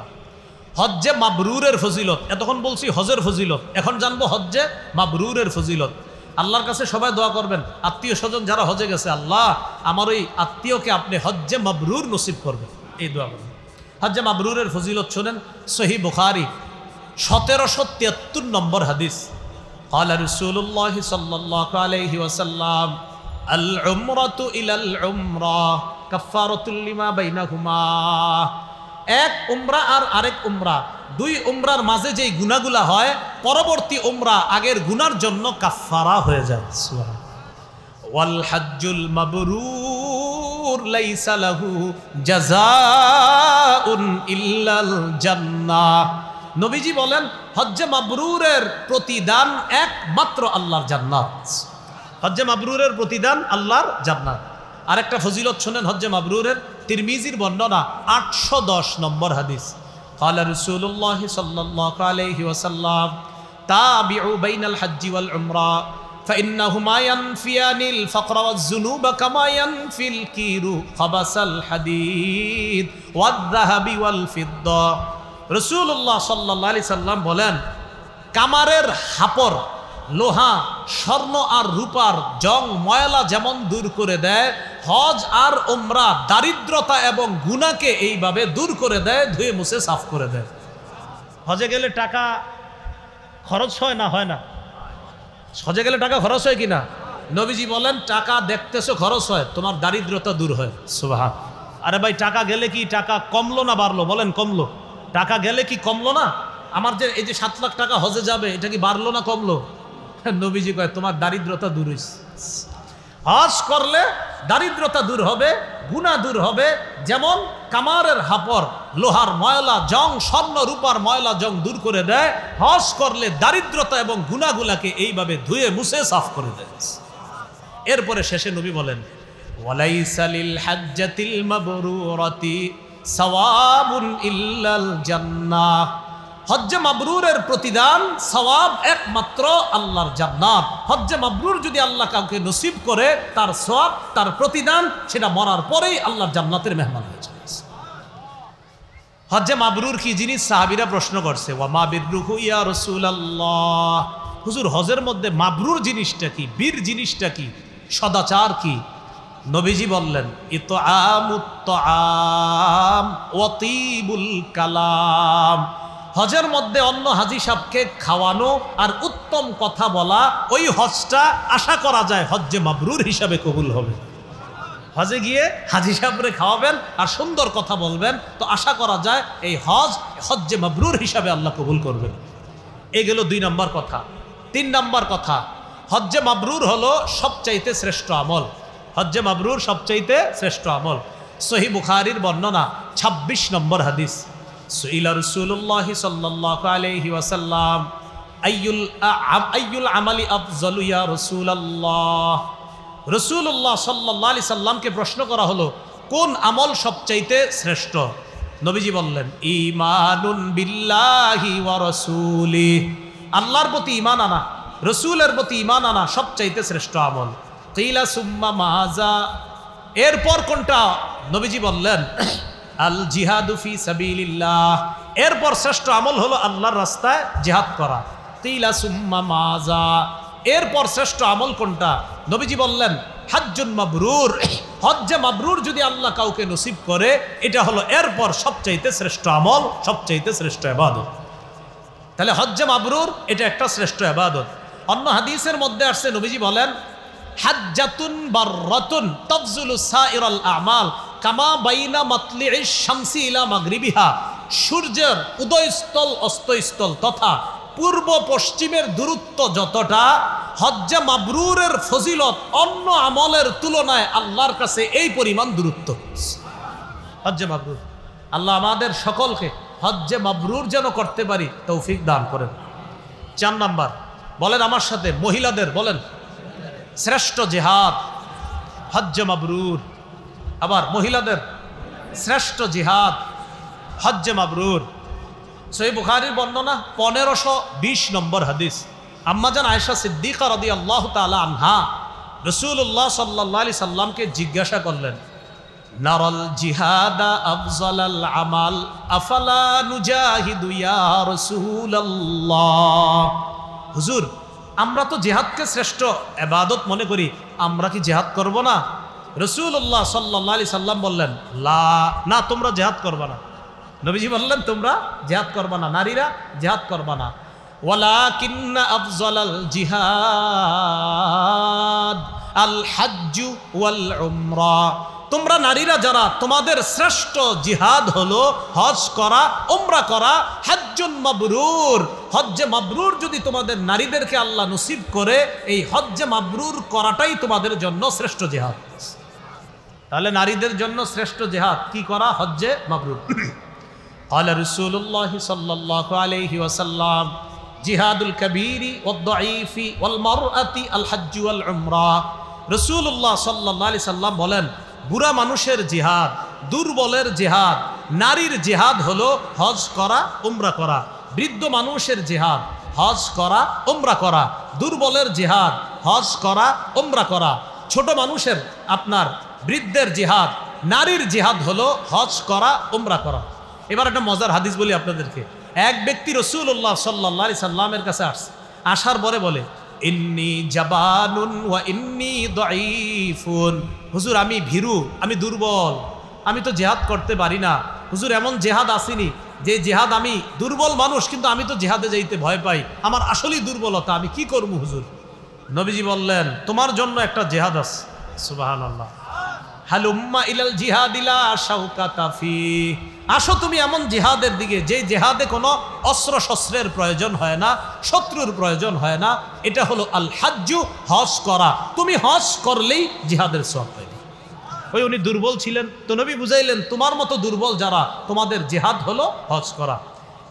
হজ্জে মাবরুরের ফজিলত। এতক্ষণ বলছি হজের ফজিলত, এখন জানবো হজ্জে মাবরুরের ফজিলত। আল্লাহর কাছে সবাই দোয়া করবেন, আত্মীয় স্বজন যারা হজে গেছে, আল্লাহ আমার ওই আত্মীয়কে আপনি হজ্জে মাবরুর নসিব করবেন, এই দোয়া করবেন। হজ্জে মাবরুরের ফজিলত শোনেন, সহিহ বুখারী 1773 নম্বর হাদিস। ক্বালা রাসূলুল্লাহ সাল্লাল্লাহু আলাইহি ওয়াসাল্লাম আল উমরাতু ইলাল উমরা কাফফারাতুল লিমা বাইনাহুমা। এক উমরা আর আরেক উমরা, দুই উমরার মাঝে যেই গুনাহগুলা হয়, পরবর্তী উমরা আগের গুনার জন্য কাফফারা হয়ে যায়। সুবহানাল্লাহ। ওয়াল হজ্জুল মাবরুর লাইসা লাহু জাযাউন ইল্লাল জান্নাহ। নবীজি বলেন হজ্জে মাবরুরের প্রতিদান একমাত্র আল্লাহর জান্নাত। হজ্জে মাবরুরের প্রতিদান আল্লাহর জান্নাত। আরেকটা ফজিলত শুনেন হজ্জে মাবরুরের, তিরমিজির বর্ণনা 810 নম্বর হাদিস। ক্বালা রাসূলুল্লাহ সাল্লাল্লাহু আলাইহি ওয়াসাল্লাম তাবিউ বাইনাল হজ্জি ওয়াল উমরা ফাইন্নাহুমা ইয়ানফিয়ানিল ফাকরা ওয়াজ যুনুবা কামা ইয়ানফিল কিরু খাবাসাল হাদিদ ওয়াদ যাহাবি ওয়াল ফিদ্দা। রাসূলুল্লাহ সাল্লাল্লাহু আলাইহি সাল্লাম বলেন, কামারের হাপর, লোহা, স্বর্ণ আর রূপার জং ময়লা যেমন দূর করে দেয়, হজ আর উমরা দারিদ্রতা এবং গুনাহকে এইভাবে দূর করে দেয়, ধুয়ে মুছে সাফ করে দেয়। হজে গেলে টাকা খরচ হয় না? হয় না? হজে গেলে টাকা খরচ হয় কিনা? নবীজি বলেন টাকা দেখতেছো খরচ হয়, তোমার দারিদ্রতা দূর হয়। সুবহান। আরে ভাই, টাকা গেলে কি টাকা কমলো না বাড়লো? বলেন কমলো। টাকা গেলে কি কমলো না? আমার যে এই যে 7 লাখ টাকা হজে যাবে, এটা কি বাড়লো না কমলো? নবীজি কয় তোমার দারিদ্রতা দূর হইছে। হজ করলে দারিদ্রতা দূর হবে, গুনাহ দূর হবে। যেমন কামারের হাপর, লোহার ময়লা জং, স্বর্ণ রূপার ময়লা জং দূর করে দেয়, হজ করলে দারিদ্রতা এবং গুনাহগুলাকে এইভাবে ধুয়ে মুছে সাফ করে দেয়। এরপরে শেষে নবী বলেন, ওয়ালাইসা লিল হাজ্জাতিল মাবরুরাতি সাওয়াবুন ইল্লাল জান্নাহ। হজ্জে মাবরুরের প্রতিদান সওয়াব একমাত্র আল্লাহর জান্নাত। হজ্জে মাবরুর যদি আল্লাহ কাউকে নসিব করে, তার সওয়াব, তার প্রতিদান সেটা মরার পরেই আল্লাহর জান্নাতের মেহমান হয়ে যায়। হজ্জে মাবরুর কি জিনিস? সাহাবীরা প্রশ্ন করছে, ওয়া মা বিররুহু ইয়া রাসূলুল্লাহ। হুজুর, হজের মধ্যে মাবরুর জিনিসটা কি? বীর জিনিসটা কি? সদাচার কি? নবীজি বললেন ইতআমুত তাআম ওয়া তিবুল কালাম, হজের মধ্যে অন্য হাজী সাহেবকে খাওয়ানো আর উত্তম কথা বলা, ওই হজটা আশা করা যায় হজ্জে মাবরুর হিসাবে কবুল হবে। হজে গিয়ে হাজী সাহেবরে খাওয়াবেন আর সুন্দর কথা বলবেন, তো আশা করা যায় এই হজ্জে মাবরুর হিসাবে আল্লাহ কবুল করবেন। এই গেল 2 নম্বর কথা। 3 নম্বর কথা, হজ্জে মাবরুর হলো সবচাইতে শ্রেষ্ঠ আমল। হজ্জে মাবরুর সবচাইতে শ্রেষ্ঠ আমল। সহিহ বুখারীর বর্ণনা 26 নম্বর হাদিস, সুইলা রাসূলুল্লাহ সাল্লাল্লাহু আলাইহি ওয়াসাল্লাম আইয়ুল আমালি আফজালু ইয়া রাসূলুল্লাহ। রাসূলুল্লাহ সাল্লাল্লাহু আলাইহি সাল্লামকে প্রশ্ন করা হলো কোন আমল সবচাইতে শ্রেষ্ঠ? নবীজি বললেন ঈমানুন বিল্লাহি ওয়া রাসূলিহি, আল্লাহর প্রতি ঈমান আনা, রাসূলের প্রতি ঈমান আনা সবচাইতে শ্রেষ্ঠ আমল। কিলা সুম্মা মাযা, এরপর কোনটা? নবীজি বললেন আল জিহাদু ফি সাবিলিল্লাহ, এরপর শ্রেষ্ঠ আমল হলো আল্লাহর রাস্তায় জিহাদ করা। কিলা সুম্মা মাযা, এরপর শ্রেষ্ঠ আমল কোনটা? নবীজি বললেন হাজ্জুন মাবরুর, হজ্জে মাবরুর যদি আল্লাহ কাউকে নসিব করে, এটা হলো এরপর সবচাইতে শ্রেষ্ঠ আমল, সবচাইতে শ্রেষ্ঠ ইবাদত। তাহলে হজ্জে মাবরুর এটা একটা শ্রেষ্ঠ ইবাদত। অন্য হাদিসের মধ্যে আসছে, নবীজি বলেন হাজ্জাতুন বাররাতুন তাফজুলু সাইরাল আমাল কামা বাইনা মাতলিইশ শামসি ইলা মাগরিবিহা, সূর্যের উদয়স্থল অস্তস্থল তথা পূর্ব পশ্চিমের দূরত্ব যতটা, হজ্জে মাবরুরের ফজিলত অন্য আমলের তুলনায় আল্লাহর কাছে এই পরিমাণ দূরত্ব। হজ্জে মাবরুর, আল্লাহ আমাদের সকলকে হজ্জে মাবরুর যেন করতে পারি তৌফিক দান করেন। 4 নাম্বার, বলেন আমার সাথে, মহিলাদের বলেন শ্রেষ্ঠ জিহাদ হজ্জে মাবরুর। আবার মহিলাদের শ্রেষ্ঠ জিহাদ হজ্জে মাবরুর। সহিহ বুখারীর বর্ণনা 1520 নম্বর হাদিস, আম্মাজান আয়েশা সিদ্দিকা রাদিয়াল্লাহু তাআলা আনহা রাসূলুল্লাহ সাল্লাল্লাহু আলাইহি সাল্লামকে জিজ্ঞাসা করলেন নারাল জিহাদা আফজালাল আমাল আফালা নুজাহিদু ইয়া রাসূলুল্লাহ। হুজুর, আমরা তো জিহাদকে শ্রেষ্ঠ ইবাদত মনে করি, আমরা কি জিহাদ করব না? রাসূলুল্লাহ সাল্লাল্লাহু আলাইহি সাল্লাম বললেন লা, না তোমরা জিহাদ করবা না। নবীজি বললেন তোমরা জিহাদ করবা না, নারীরা জিহাদ করবা না। ওয়ালাকিন্না আফজালাল জিহাদ আল হাজ্জু ওয়াল উমরা, তোমরা নারীরা যারা, তোমাদের শ্রেষ্ঠ জিহাদ হলো হজ করা, উমরা করা। হজ্জুন মাবরুর, হজ্জে মাবরুর যদি তোমাদের নারীদেরকে আল্লাহ নসিব করে, এই হজ্জে মাবরুর করাটাই তোমাদের জন্য শ্রেষ্ঠ জিহাদ। তাহলে নারীদের জন্য শ্রেষ্ঠ জিহাদ কি করা? হজ্জে মাবরুর। ক্বালা রাসূলুল্লাহ সাল্লাল্লাহু আলাইহি ওয়াসাল্লাম জিহাদুল কাবীরি ওয়াদ দাঈফি ওয়াল মারআতি আল হজ্জ ওয়াল উমরা। রাসূলুল্লাহ সাল্লাল্লাহু আলাইহি সাল্লাম বলেন বুড়া মানুষের জিহাদ, দুর্বলের জিহাদ, নারীর জিহাদ হলো হজ করা, উমরা করা। বৃদ্ধ মানুষের জিহাদ হজ করা, উমরা করা। দুর্বলের জিহাদ হজ করা, উমরা করা। ছোট মানুষের, আপনার বৃদ্ধের জিহাদ, নারীর জিহাদ হলো হজ করা, উমরা করা। এবার একটা মজার হাদিস বলি আপনাদেরকে। এক ব্যক্তি রাসূলুল্লাহ সাল্লাল্লাহু আলাইহি সাল্লামের কাছে আসছে, আসার পরে বলে ইন্নী জাবানুন ওয়া ইন্নী দাঈফুন, হুজুর আমি ভীরু, আমি দুর্বল, আমি তো জিহাদ করতে পারি না। হুজুর এমন জিহাদ আসেনি যে জিহাদ, আমি দুর্বল মানুষ কিন্তু আমি তো জিহাদে যাইতে ভয় পাই, আমার আসলেই দুর্বলতা, আমি কি করব হুজুর? নবীজি বললেন তোমার জন্য একটা জিহাদ আছে। সুবহানাল্লাহ। হালুম্মা ইলাল জিহাদিলা শাওকাতা ফি, আসো তুমি এমন জিহাদের দিকে যে জিহাদে কোনো অস্ত্র শস্ত্রের প্রয়োজন হয় না, শত্রুর প্রয়োজন হয় না। এটা হলো আল হাজ্জু, হজ করা। তুমি হজ করলেই জিহাদের সওয়াব পাবে। ওই উনি দুর্বল ছিলেন, তো নবী বুঝাইলেন তোমার মতো দুর্বল যারা, তোমাদের জিহাদ হলো হজ করা।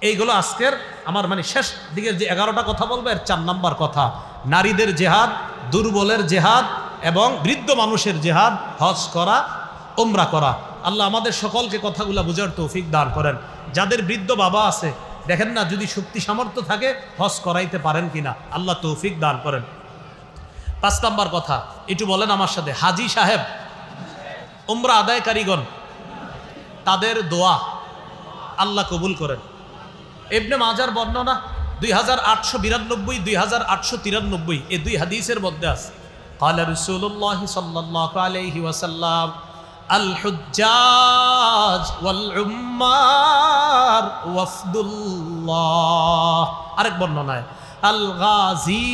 এইগুলো আজকের আমার শেষ দিকের যে 11টা কথা বলবো, এর 4 নাম্বার কথা, নারীদের জিহাদ, দুর্বলের জিহাদ এবং বৃদ্ধ মানুষের জিহাদ, হজ করা, উমরা করা। আল্লাহ আমাদের সকলকে কথাগুলো বুঝার তৌফিক দান করেন। যাদের বৃদ্ধ বাবা আছে, দেখেন না যদি শক্তি সামর্থ্য থাকে হজ করাইতে পারেন কিনা, আল্লাহ তৌফিক দান করেন। 5 নাম্বার কথা একটু বলেন আমার সাথে, হাজী সাহেব, উমরা আদায়কারীগণ, তাদের দোয়া আল্লাহ কবুল করেন। ইবনে মাজার বর্ণনা 2892, 2893 এই 2 হাদিসের মধ্যে আছে। قال رسول الله صلى الله عليه وسلم الحجاج والعمار وفد الله আরেক বর্ণনায় আল গাজী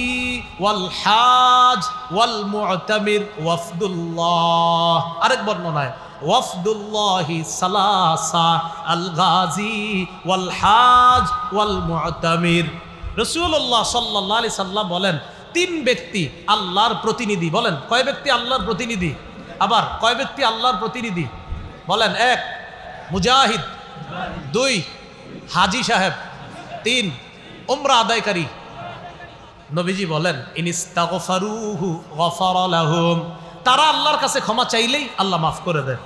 ওয়াল হাজ ওয়াল মুতামির ওয়াফদুল্লাহ আরেক বর্ণনায় ওয়াফদুল্লাহি সালাসা আল গাজী ওয়াল হাজ ওয়াল মুতামির। রাসূলুল্লাহ সাল্লাল্লাহু আলাইহি সাল্লাম বলেন তিন ব্যক্তি আল্লাহর প্রতিনিধি। বলেন কয় ব্যক্তি আল্লাহর প্রতিনিধি? আবার কয় ব্যক্তি আল্লাহর প্রতিনিধি? বলেন এক মুজাহিদ, দুই হাজি সাহেব, তিন উমরা আদায়কারী। নবীজি বলেন ইনিস্তাগফারুহু গফারা লাহুম, তারা আল্লাহর কাছে ক্ষমা চাইলেই আল্লাহ মাফ করে দেন।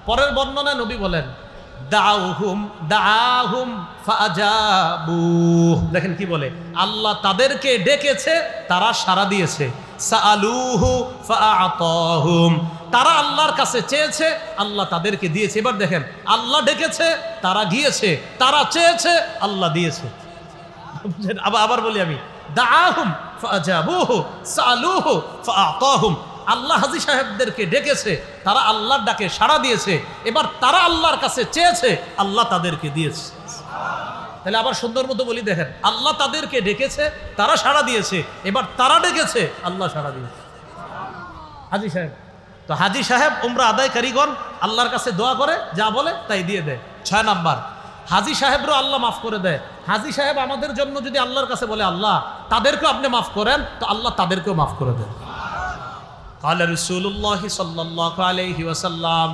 পরের বর্ণনায় নবী বলেন দাআহুম ফাআজাবু, দেখেন কি বলে, আল্লাহ তাদেরকে ডেকেছে তারা সাড়া দিয়েছে। সাআলুহু ফাআতাহুম, তারা আল্লাহর কাছে চেয়েছে আল্লাহ তাদেরকে দিয়েছে। এবার দেখেন আল্লাহ ডেকেছে তারা গিয়েছে, তারা চেয়েছে আল্লাহ দিয়েছে। আবার বলি আমি, দাআহুম ফাআজাবুহু সাআলুহু ফাআতাহুম, আল্লাহ হাজী সাহেবদেরকে ডেকেছে, তারা আল্লাহর ডাকে সাড়া দিয়েছে, এবার তারা আল্লাহর কাছে চেয়েছে আল্লাহ তাদেরকে দিয়েছে। তাহলে আবার সুন্দর মতো বলি, দেখেন আল্লাহ তাদেরকে ডেকেছে তারা সাড়া দিয়েছে, এবার তারা ডেকেছে আল্লাহ সাড়া দিয়েছে। হাজী সাহেব তো হাজী সাহেব উমরা আদায়কারীগণ আল্লাহর কাছে দোয়া করে, যা বলে তাই দিয়ে দেয়। 6 নাম্বার, হাজী সাহেবরও আল্লাহ মাফ করে দেয়। হাজী সাহেব আমাদের জন্য যদি আল্লাহর কাছে বলে আল্লাহ তাদেরকেও আপনি মাফ করেন, তো আল্লাহ তাদেরকেও মাফ করে দেন। قال رسول الله صلى الله عليه وسلم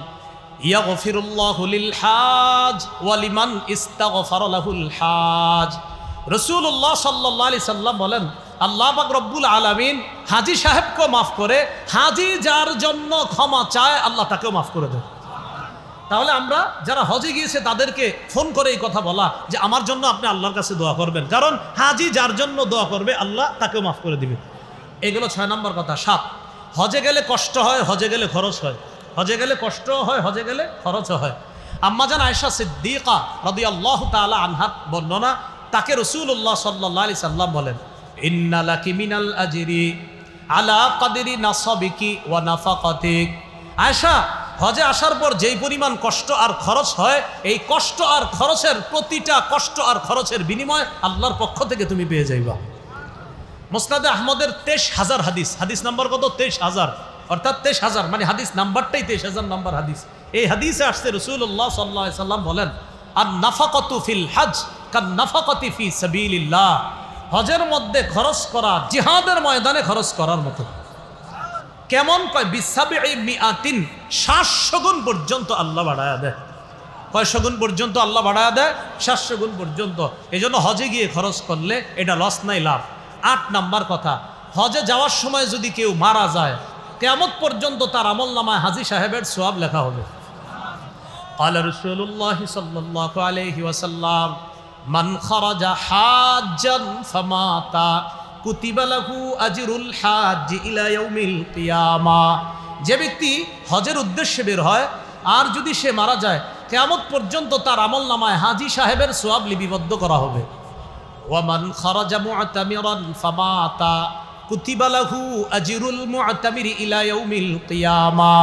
يغفر الله للحاج ولمن استغفر له الحاج। রাসূলুল্লাহ সাল্লাল্লাহু আলাইহি সাল্লাম বলেন আল্লাহ পাক রব্বুল আলামিন হাজী সাহেবকেও মাফ করে, হাজী যার জন্য ক্ষমা চায় আল্লাহ তাকেও মাফ করে দেন। তাহলে আমরা যারা হজে গিয়েছে তাদেরকে ফোন করে এই কথা বলা যে আমার জন্য আপনি আল্লাহর কাছে দোয়া করবেন, কারণ হাজী যার জন্য দোয়া করবে আল্লাহ তাকেও মাফ করে দিবে। এগুলো 6 নম্বর কথা। 7, হজে গেলে কষ্ট হয়, হজে গেলে খরচ হয়। হজে গেলে কষ্ট হয়, হজে গেলে খরচ হয়। আম্মাজান আয়েশা সিদ্দিকা রাদিয়াল্লাহু তাআলা আনহা বর্ণনা, তাকে রাসূলুল্লাহ সাল্লাল্লাহু আলাইহি সাল্লাম বলেন ইন্না লাকি মিনাল আজরি আলা কদরি নাসাবিকি ওয়া নাফাকাতিক। আয়েশা, হজে আসার পর যেই পরিমাণ কষ্ট আর খরচ হয়, এই কষ্ট আর খরচের প্রতিটা কষ্ট আর খরচের বিনিময় আল্লাহর পক্ষ থেকে তুমি পেয়ে যাইবা। মুসনাদে আহমদের 23,000 হাদিস, হাদিস নাম্বার কত? 23,000, অর্থাৎ 23,000 মানে হাদিস নাম্বারটাই 23,000 নাম্বার হাদিস। এই হাদিসে আসছে রাসূলুল্লাহ সাল্লাল্লাহু আলাইহি সাল্লাম বলেন আর নাফাকাতু ফিল হজ কান নাফাকাতি ফি সাবিলিল্লাহ, হজের মধ্যে খরচ করা জিহাদের ময়দানে খরচ করার মতো। কেমন? কয় বিসাবি'i মিআতিন, 700 গুণ পর্যন্ত আল্লাহ বাড়ায়া দেয়। কয়শো গুণ পর্যন্ত আল্লাহ বাড়ায়া দেয়? 700 গুণ পর্যন্ত। এই জন্য হজে গিয়ে খরচ করলে এটা লস নাই, লাভ। 8 নাম্বার কথা, হজে যাওয়ার সময় যদি কেউ মারা যায় কিয়ামত পর্যন্ত তার আমলনামায় হাজী সাহেবের সওয়াব লেখা হবে। قال رسول الله صلى الله عليه وسلم من خرج حاجا فمات كتب له اجر الحاج الى يوم القيامه। যে ব্যক্তি হজের উদ্দেশ্যে বের হয় আর যদি সে মারা যায় কিয়ামত পর্যন্ত তার আমলনামায় হাজী সাহেবের সওয়াব লিপিবদ্ধ করা হবে। ওয়ামান খারাজা মুতামিরান ফামাতা কুতিবা লাহু আজরুল মুতামিরি ইলা ইয়াউমিল কিয়ামা।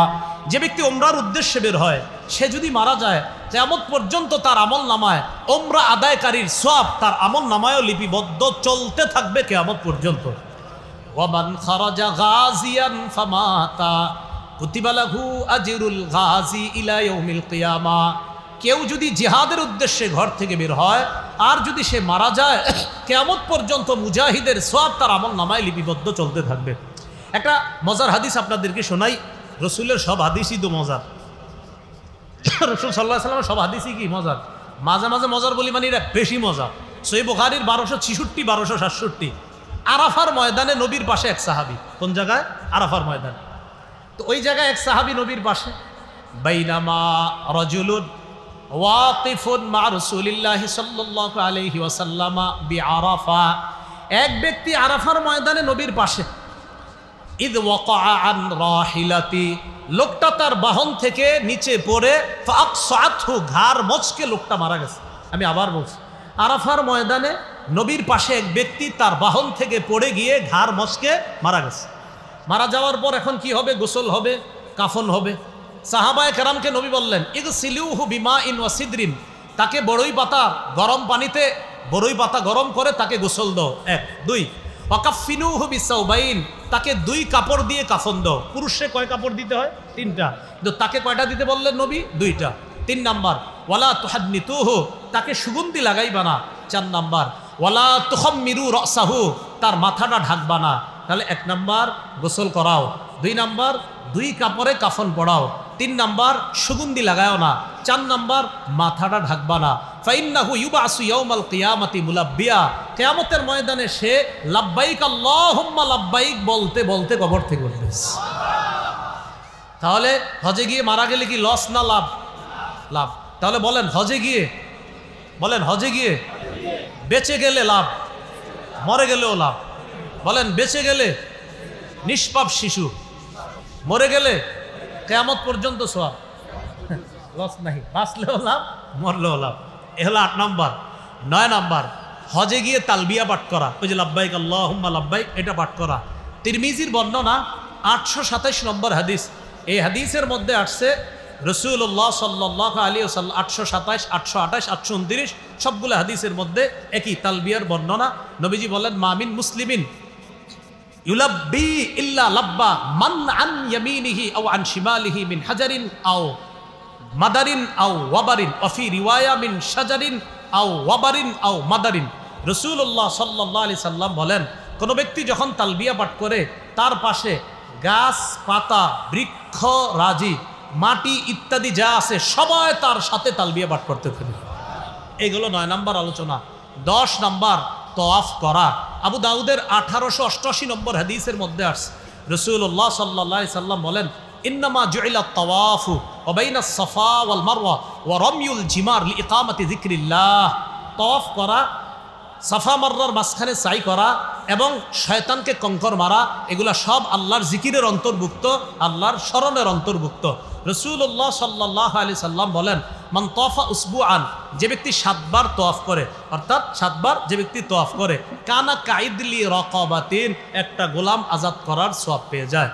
যে ব্যক্তি উমরার উদ্দেশ্যে বের হয় সে যদি মারা যায় কিয়ামত পর্যন্ত তার আমলনামায় উমরা আদায়কারীর সওয়াব তার আমলনামায়ও লিপিবদ্ধ চলতে থাকবে কিয়ামত পর্যন্ত। ওয়ামান খারাজা গাজিয়ান ফামাতা কুতিবা লাহু আজরুল গাজি ইলা ইয়াউমিল কিয়ামা। কেউ যদি জিহাদের উদ্দেশ্যে ঘর থেকে বের হয় আর যদি সে মারা যায় কিয়ামত পর্যন্ত মুজাহিদের সওয়াব তার আমলনামায় লিপিবদ্ধ চলতে থাকবে। একটা মজার হাদিস আপনাদেরকে শোনাই। রসুলের সব হাদিসই তো মজার। রসুল সাল্লাল্লাহু আলাইহি ওয়াসাল্লামের সব হাদিসই কি মজার, মাঝে মাঝে মজার বলি মানে এটা বেশি মজা। সহিহ বুখারীর 1266 1267। আরাফার ময়দানে নবীর পাশে এক সাহাবী। কোন জায়গায়? আরাফার ময়দানে। তো ওই জায়গায় এক সাহাবী নবীর পাশে। বাইনামা রাজুলুন ওয়াকিফুন মা রাসূলিল্লাহি সাল্লাল্লাহু আলাইহি ওয়াসাল্লাম বিআরাফা। এক ব্যক্তি আরাফার ময়দানে নবীর পাশে। ইদ ওয়াকাআ আন রাহিলাতি, লোকটা তার বাহন থেকে নিচে পড়ে ফাকসাতহু, ঘাড় মচকে লোকটা মারা গেছে। আমি আবার বলছি, আরাফার ময়দানে নবীর পাশে এক ব্যক্তি তার বাহন থেকে পড়ে গিয়ে ঘাড় মচকে মারা গেছে। মারা যাওয়ার পর এখন কি হবে? গোসল হবে, কাফন হবে। সাহাবায়ে কেরামকে নবী বললেন ইগসিলুহু বিমাইন ওয়া সিদরিন, তাকে বড়ই পাতা গরম পানিতে বড়ই পাতা গরম করে তাকে গোসল দাও। 1 2 ওয়াকাফিনুহু বিসাউবাইন, তাকে 2 কাপড় দিয়ে কাফন দাও। পুরুষে কয় কাপড় দিতে হয়? 3টা, কিন্তু তাকে কয়টা দিতে বললেন নবী? 2টা। 3 নাম্বার ওয়ালা তুহাদনিতুহু, তাকে সুগন্ধি লাগাইবা না। 4 নাম্বার ওয়ালা তুখাম্মিরু রাসাহু, তার মাথাটা ঢাকবা না। তাহলে 1 নাম্বার গোসল করাও, 2 নাম্বার 2 কাপড়ে কাফন পড়াও, 3 নাম্বার সুগন্ধি লাগাও না, 4 নাম্বার মাথাটা ঢাকবা না। ফাইন্নাহু ইউবাসু ইয়াউমাল কিয়ামাতি মুলাব্বিয়া, কিয়ামতের ময়দানে সে লাব্বাইক আল্লাহুম্মা লাব্বাইক বলতে বলতে কবর থেকে উঠবে। তাহলে হজে গিয়ে মারা গেলে কি লস না লাভ? লাভ। তাহলে বলেন হজে গিয়ে, বলেন হজে গিয়ে বেঁচে গেলে লাভ, মরে গেলেও লাভ। বলেন বেঁচে গেলে নিষ্পাপ শিশু, মরে গেলে কিয়ামত পর্যন্ত সওয়াব, লস নাই। বাঁচলেও লাভ, মরলেও লাভ। এ হলো 8 নাম্বার। 9 নাম্বার হজে গিয়ে তালবিয়া পাঠ করা, ওই যে লাব্বাইক আল্লাহুম্মা লাব্বাইক, এটা পাঠ করা। তিরমিজির বর্ণনা 827 নম্বর হাদিস। এই হাদিসের মধ্যে আসছে রাসূলুল্লাহ সাল্লাল্লাহু আলাইহি ওয়াসাল্লাম 827, 828, 829 সবগুলো হাদিসের মধ্যে একই তালবিয়ার বর্ণনা। নবীজি বলেন মামিন মুসলিমিন ইউলাব্বি ইল্লা লাব্বা মান আন ইয়ামিনিহি আও আন শিমালিহি মিন হাজারিন আও মাদারিন আও ওয়াবারিন, ওয়াফি রিওয়ায়া মিন শাজারিন আও ওয়াবারিন আও মাদারিন। রাসূলুল্লাহ সাল্লাল্লাহু আলাইহি সাল্লাম বলেন কোন ব্যক্তি যখন তালবিয়া পাঠ করে তার পাশে গাছ পাতা বৃক্ষ রাজি মাটি ইত্যাদি যা আছে সবাই তার সাথে তালবিয়া পাঠ করতে থাকে। এইগুলো 9 নাম্বার আলোচনা। 10 নাম্বার তওয়াফ করা। আবু দাউদের 1888 নম্বর হাদিসের মধ্যে আসছে রাসূলুল্লাহ সাল্লাল্লাহু আলাইহি সাল্লাম বলেন ইন্নামা জুইলাত তাওয়াফু ওয়া বাইনাস সাফা ওয়াল মারওয়া ওয়া রামিউল জিমার লিইকামাতি যিকরিল্লাহ। তওয়াফ করা, সাফা মারওয়ার মাঝখানে সাই করা এবং শয়তানকে কঙ্কর মারা, এগুলা সব আল্লাহর জিকিরের অন্তর্ভুক্ত, আল্লাহর স্মরণের অন্তর্ভুক্ত। রাসূলুল্লাহ সাল্লাল্লাহু আলাইহি সাল্লাম বলেন মান তাওয়াফা উসবুআন, যে ব্যক্তি 7 বার তওয়াফ করে, অর্থাৎ 7 বার যে ব্যক্তি তওয়াফ করে, কানা কাইদলি রাকাবাতিন, একটা গোলাম আজাদ করার সওয়াব পেয়ে যায়।